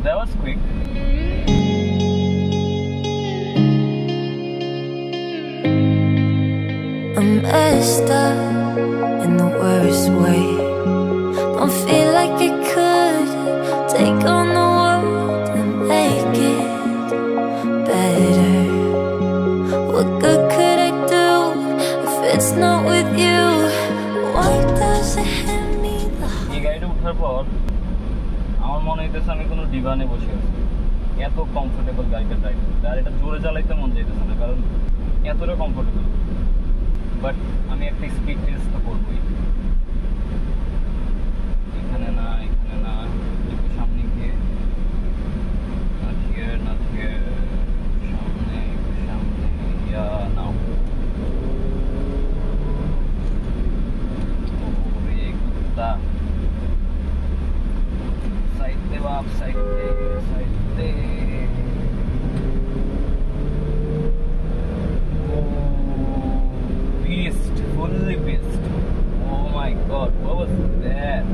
that was quick. I'm messed up in the worst way. Don't feel like I could take on the world and make it better. What good could I do if it's not with you? Why does it hit me the heart? এই গাড়িটা ওঠার পর আমার মনে হইতেছে আমি কোনো ডিভানে বসে আছি। এত কমফোর্টেবল গাড়িটা ড্রাইভ করতে, আর এটা জোরে চালাইতে মন চাইতেছে না, কারণ এতটা কমফোর্টেবল। বাট আমি একটা স্পিড টেস্ট তো করবোই। এখানে না, এখানে না, একটু সামনে গিয়ে, not here, not here, সামনে, সামনে, নাও। ওরে কুত্তা, সাইড দে বাপ, side they, side they. Beast, fully beast. Oh my god, what was that?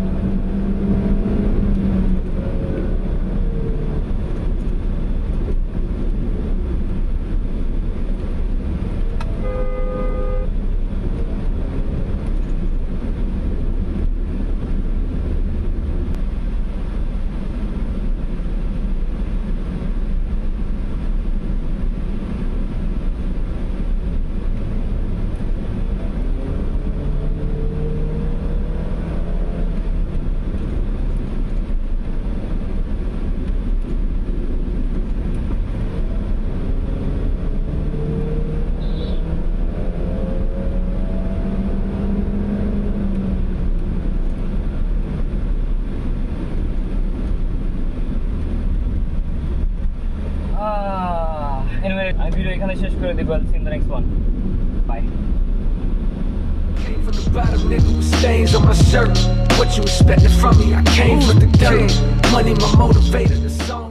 Anyway, I'm video ekhane shesh kore debo. I'll see you in the next one. Bye. Came from the bottom, nigga, with stains on my shirt. What you expecting from me? I came from the dirt. Money my motivator, the song.